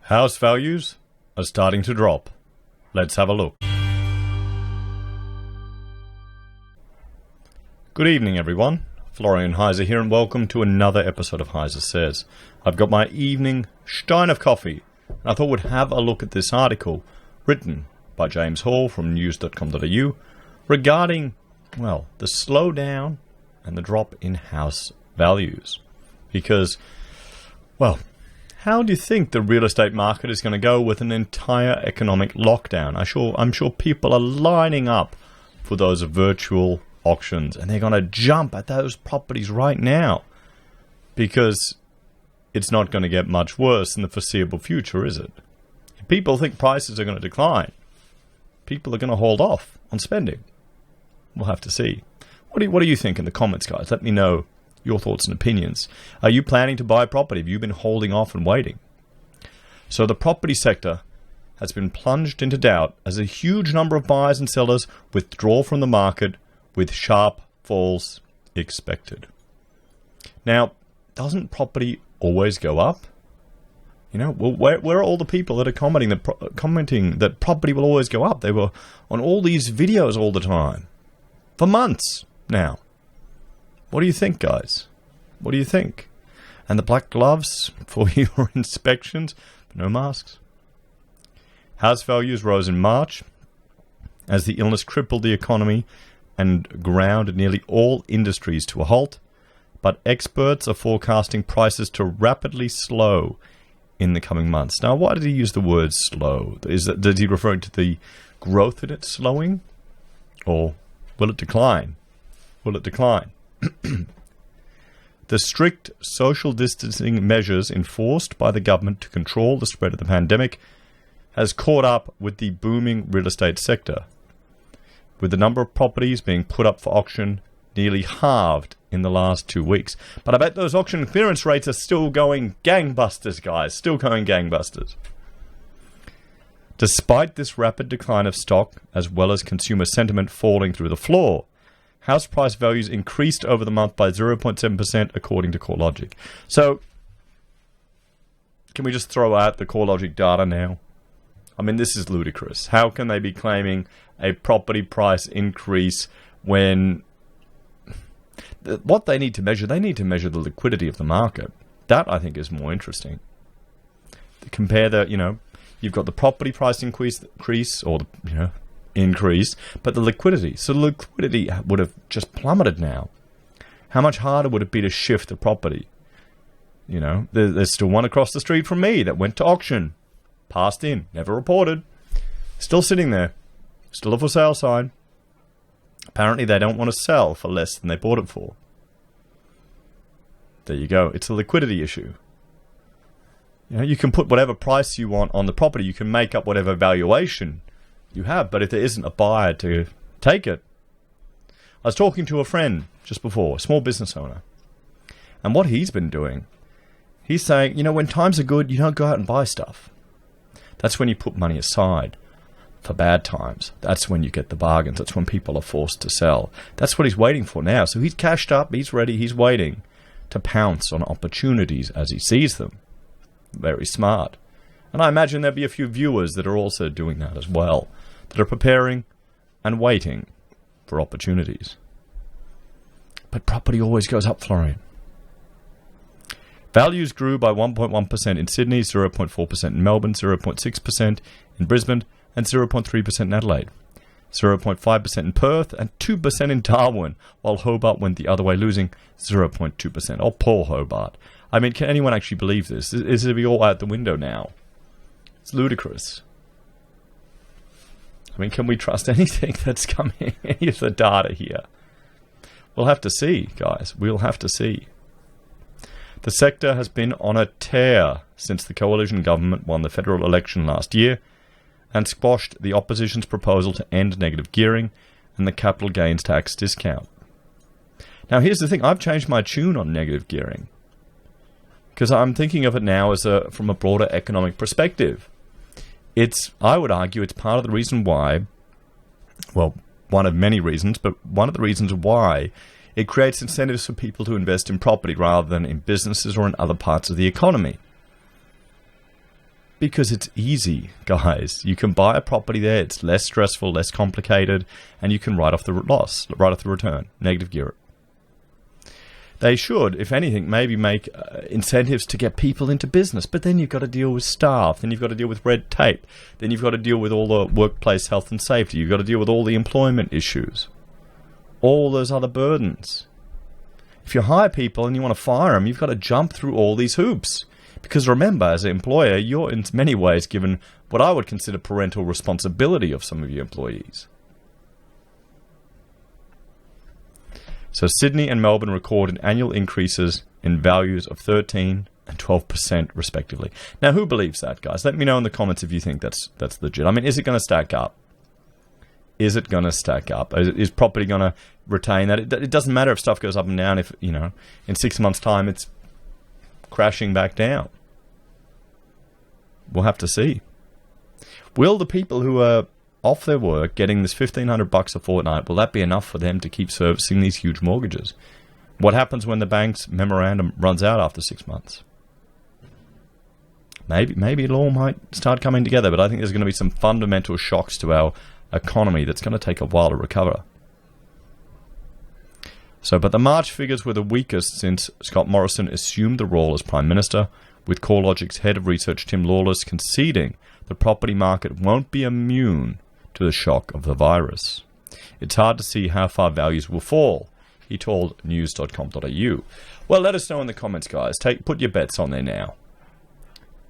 House values are starting to drop. Let's have a look. Good evening, everyone. Florian Heise here, and welcome to another episode of HeiseSays. I've got my evening stein of coffee, and I thought we'd have a look at this article written by James Hall from news.com.au regarding, well, the slowdown and the drop in house values. Because, well, how do you think the real estate market is going to go with an entire economic lockdown? I'm sure people are lining up for those virtual auctions, and they're going to jump at those properties right now because it's not going to get much worse in the foreseeable future, is it? If people think prices are going to decline, people are going to hold off on spending. We'll have to see. What do you think in the comments, guys? Let me know your thoughts and opinions. Are you planning to buy property? Have you been holding off and waiting? So the property sector has been plunged into doubt as a huge number of buyers and sellers withdraw from the market with sharp falls expected. Now, doesn't property always go up? You know, well, where are all the people that are commenting that property will always go up? They were on all these videos all the time for months now. What do you think, guys? What do you think? And the black gloves for your inspections, but no masks. House values rose in March as the illness crippled the economy and ground nearly all industries to a halt, but experts are forecasting prices to rapidly slow in the coming months. Now, why did he use the word slow? Is he referring to the growth in it slowing? Or will it decline? Will it decline? The strict social distancing measures enforced by the government to control the spread of the pandemic has caught up with the booming real estate sector, with the number of properties being put up for auction nearly halved in the last 2 weeks. But I bet those auction clearance rates are still going gangbusters, guys. Still going gangbusters. Despite this rapid decline of stock, as well as consumer sentiment falling through the floor, house price values increased over the month by 0.7% according to CoreLogic. So, can we just throw out the CoreLogic data now? I mean, this is ludicrous. How can they be claiming a property price increase when what they need to measure the liquidity of the market. That, I think, is more interesting. To compare you've got the property price increase or increase, but the liquidity. So the liquidity would have just plummeted now. How much harder would it be to shift the property? You know, there's still one across the street from me that went to auction, passed in, never reported, still sitting there, still a for sale sign. Apparently they don't want to sell for less than they bought it for. There you go. It's a liquidity issue. You know, you can put whatever price you want on the property. You can make up whatever valuation you have, but if there isn't a buyer to take it. I was talking to a friend just before, a small business owner, and what he's been doing, he's saying, when times are good, you don't go out and buy stuff. That's when you put money aside for bad times. That's when you get the bargains. That's when people are forced to sell. That's what he's waiting for now. So he's cashed up, he's ready, he's waiting to pounce on opportunities as he sees them. Very smart. And I imagine there'll be a few viewers that are also doing that as well, that are preparing and waiting for opportunities. But property always goes up, Florian. Values grew by 1.1% in Sydney, 0.4% in Melbourne, 0.6% in Brisbane, and 0.3% in Adelaide, 0.5% in Perth, and 2% in Darwin, while Hobart went the other way, losing 0.2%. Oh, poor Hobart. I mean, can anyone actually believe this? Is it all out the window now? It's ludicrous. I mean, can we trust anything that's coming, any of the data here? We'll have to see, guys. We'll have to see. The sector has been on a tear since the coalition government won the federal election last year and squashed the opposition's proposal to end negative gearing and the capital gains tax discount. Now, here's the thing. I've changed my tune on negative gearing because I'm thinking of it now as from a broader economic perspective. I would argue it's part of the reason why, well, one of many reasons, but one of the reasons why it creates incentives for people to invest in property rather than in businesses or in other parts of the economy. Because it's easy, guys. You can buy a property there. It's less stressful, less complicated, and you can write off the loss, write off the return, negative gear it. They should, if anything, maybe make incentives to get people into business. But then you've got to deal with staff. Then you've got to deal with red tape. Then you've got to deal with all the workplace health and safety. You've got to deal with all the employment issues. All those other burdens. If you hire people and you want to fire them, you've got to jump through all these hoops. Because remember, as an employer, you're in many ways given what I would consider parental responsibility of some of your employees. So Sydney and Melbourne recorded annual increases in values of 13 and 12% respectively. Now, who believes that, guys? Let me know in the comments if you think that's legit. I mean, is it going to stack up? Is it going to stack up? Is property going to retain that? It doesn't matter if stuff goes up and down. If, you know, in 6 months' time it's crashing back down. We'll have to see. Will the people who are off their work getting this $1,500 a fortnight, will that be enough for them to keep servicing these huge mortgages? What happens when the bank's memorandum runs out after 6 months? Maybe it all might start coming together, but I think there's going to be some fundamental shocks to our economy that's going to take a while to recover. But the March figures were the weakest since Scott Morrison assumed the role as Prime Minister, with CoreLogic's head of research Tim Lawless conceding the property market won't be immune to the shock of the virus. It's hard to see how far values will fall, he told news.com.au. Well, let us know in the comments, guys. Put your bets on there now.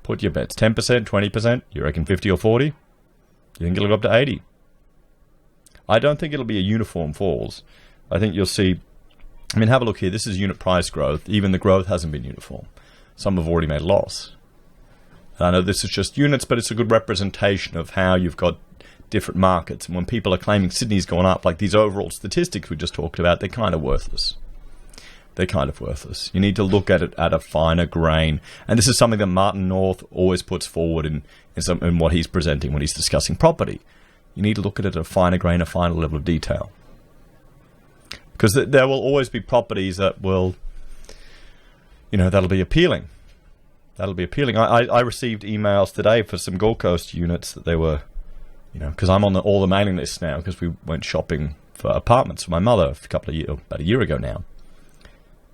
Put your bets. 10%, 20%? You reckon 50 or 40? You think it'll go up to 80? I don't think it'll be a uniform falls. I think you'll see... I mean, have a look here. This is unit price growth. Even the growth hasn't been uniform. Some have already made a loss. And I know this is just units, but it's a good representation of how you've got different markets. And when people are claiming Sydney's gone up, like these overall statistics we just talked about, they're kind of worthless. They're kind of worthless. You need to look at it at a finer grain. And this is something that Martin North always puts forward in what he's presenting when he's discussing property. You need to look at it at a finer grain, a finer level of detail. Because there will always be properties that will, you know, that'll be appealing. That'll be appealing. I received emails today for some Gold Coast units that they were, you know, because I'm on all the mailing lists now because we went shopping for apartments for my mother about a year ago now.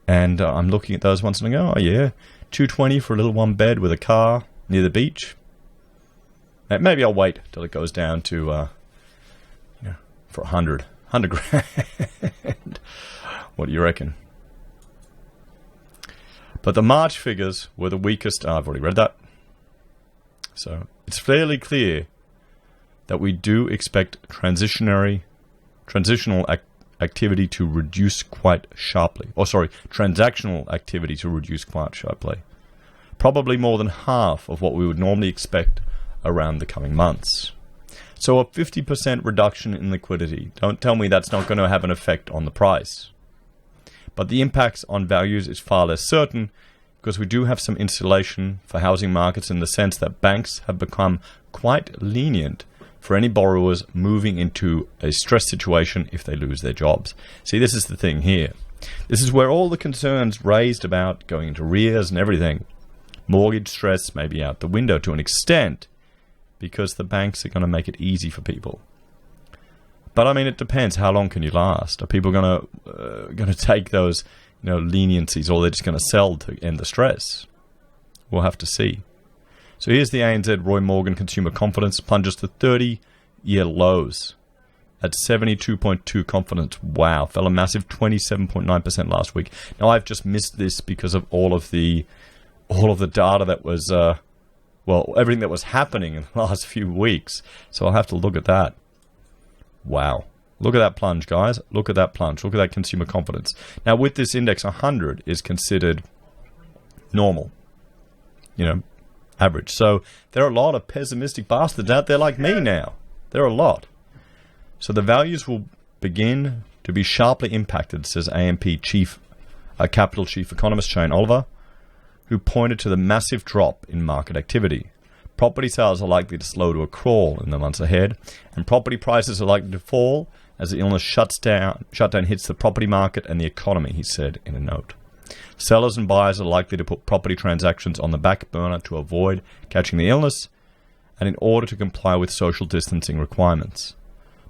And I'm looking at those ones and I go, oh yeah, $220 for a little one bed with a car near the beach. Maybe I'll wait till it goes down to, you know, for $100 grand. What do you reckon? But the March figures were the weakest. I've already read that. So it's fairly clear that we do expect transitional activity to reduce quite sharply. Transactional activity to reduce quite sharply. Probably more than half of what we would normally expect around the coming months. So a 50% reduction in liquidity. Don't tell me that's not going to have an effect on the price. But the impacts on values is far less certain because we do have some insulation for housing markets in the sense that banks have become quite lenient for any borrowers moving into a stress situation if they lose their jobs. See, this is the thing here. This is where all the concerns raised about going into arrears and everything, mortgage stress may be out the window to an extent because the banks are going to make it easy for people. But I mean, it depends. How long can you last? Are people going to take those, you know, leniencies, or they're just going to sell to end the stress? We'll have to see. So here's the ANZ Roy Morgan consumer confidence plunges to 30-year lows at 72.2 confidence. Wow, fell a massive 27.9% last week. Now I've just missed this because of all of the data that was everything that was happening in the last few weeks. So I'll have to look at that. Wow. Look at that plunge, guys. Look at that plunge. Look at that consumer confidence. Now, with this index, 100 is considered normal, you know, average. So there are a lot of pessimistic bastards out there like me now. There are a lot. So the values will begin to be sharply impacted, says AMP Capital Chief Economist Shane Oliver, who pointed to the massive drop in market activity. Property sales are likely to slow to a crawl in the months ahead, and property prices are likely to fall as the illness shutdown hits the property market and the economy, he said in a note. Sellers and buyers are likely to put property transactions on the back burner to avoid catching the illness and in order to comply with social distancing requirements.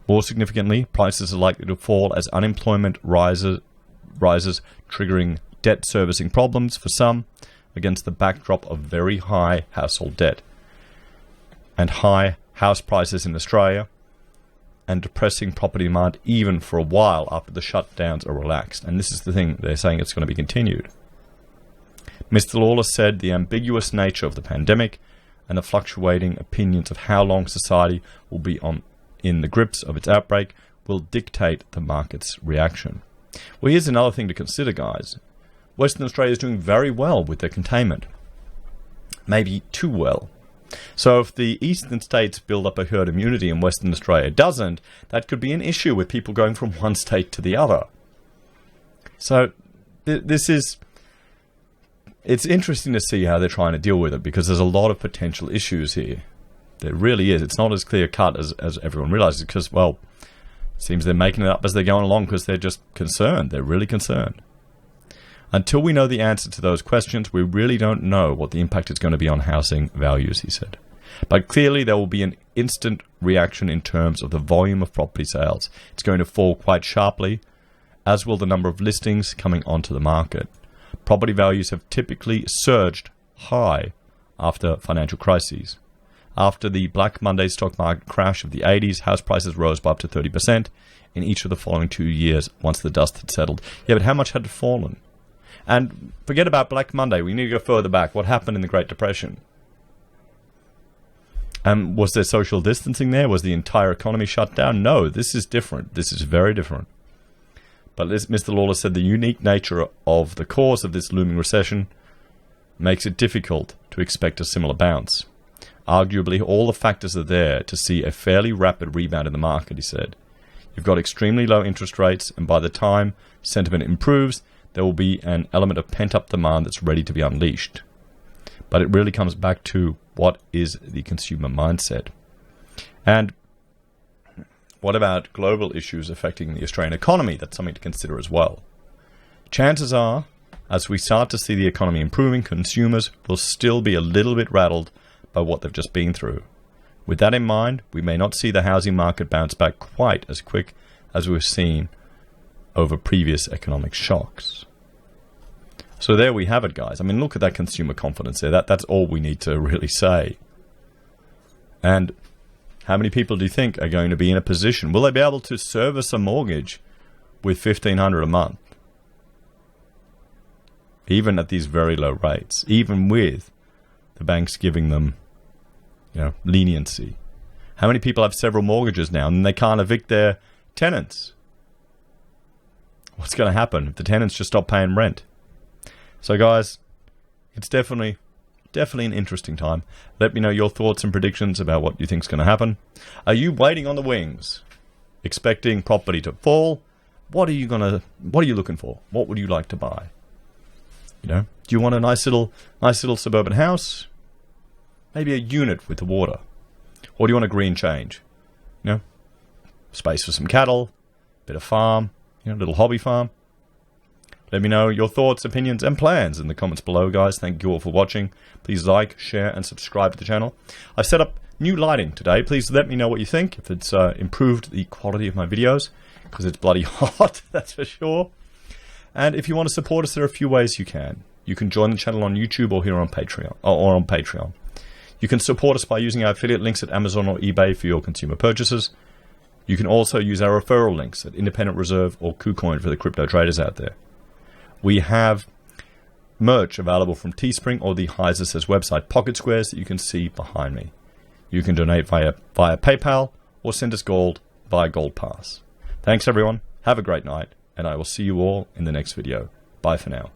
More significantly, prices are likely to fall as unemployment rises, triggering debt servicing problems for some against the backdrop of very high household debt and high house prices in Australia and depressing property demand even for a while after the shutdowns are relaxed. And this is the thing, they're saying it's going to be continued. Mr. Lawless said the ambiguous nature of the pandemic and the fluctuating opinions of how long society will be in the grips of its outbreak will dictate the market's reaction. Well, here's another thing to consider, guys. Western Australia is doing very well with their containment. Maybe too well. So if the eastern states build up a herd immunity and Western Australia doesn't, that could be an issue with people going from one state to the other. So it's interesting to see how they're trying to deal with it, because there's a lot of potential issues here. There really is. It's not as clear cut as everyone realizes, because, well, it seems they're making it up as they're going along because they're just concerned. They're really concerned. Until we know the answer to those questions, we really don't know what the impact is going to be on housing values, he said. But clearly there will be an instant reaction in terms of the volume of property sales. It's going to fall quite sharply, as will the number of listings coming onto the market. Property values have typically surged high after financial crises. After the Black Monday stock market crash of the 80s, house prices rose by up to 30% in each of the following 2 years once the dust had settled. Yeah, but how much had fallen? And forget about Black Monday. We need to go further back. What happened in the Great Depression? Was there social distancing there? Was the entire economy shut down? No, this is different. This is very different. But as Mr. Lawless said, the unique nature of the cause of this looming recession makes it difficult to expect a similar bounce. Arguably, all the factors are there to see a fairly rapid rebound in the market, he said. You've got extremely low interest rates, and by the time sentiment improves, there will be an element of pent-up demand that's ready to be unleashed. But it really comes back to what is the consumer mindset. And what about global issues affecting the Australian economy? That's something to consider as well. Chances are, as we start to see the economy improving, consumers will still be a little bit rattled by what they've just been through. With that in mind, we may not see the housing market bounce back quite as quick as we've seen over previous economic shocks. So there we have it, guys. I mean, look at that consumer confidence there. That's all we need to really say. And how many people do you think are going to be in a position? Will they be able to service a mortgage with $1,500 a month? Even at these very low rates, even with the banks giving them, leniency. How many people have several mortgages now and they can't evict their tenants? What's going to happen if the tenants just stop paying rent? So guys, it's definitely an interesting time. Let me know your thoughts and predictions about what you think is going to happen. Are you waiting on the wings, expecting property to fall? What are you looking for? What would you like to buy? Do you want a nice little suburban house? Maybe a unit with the water. Or do you want a green change? Space for some cattle, bit of farm, little hobby farm. Let me know your thoughts, opinions, and plans in the comments below, guys. Thank you all for watching. Please like, share, and subscribe to the channel. I've set up new lighting today. Please let me know what you think, if it's improved the quality of my videos, because it's bloody hot, that's for sure. And if you want to support us, there are a few ways you can. You can join the channel on YouTube or here on Patreon, or on Patreon. You can support us by using our affiliate links at Amazon or eBay for your consumer purchases. You can also use our referral links at Independent Reserve or Kucoin for the crypto traders out there. We have merch available from Teespring or the HeiseSays website, pocket squares that you can see behind me. You can donate via PayPal or send us gold via Gold Pass. Thanks everyone, have a great night, and I will see you all in the next video. Bye for now.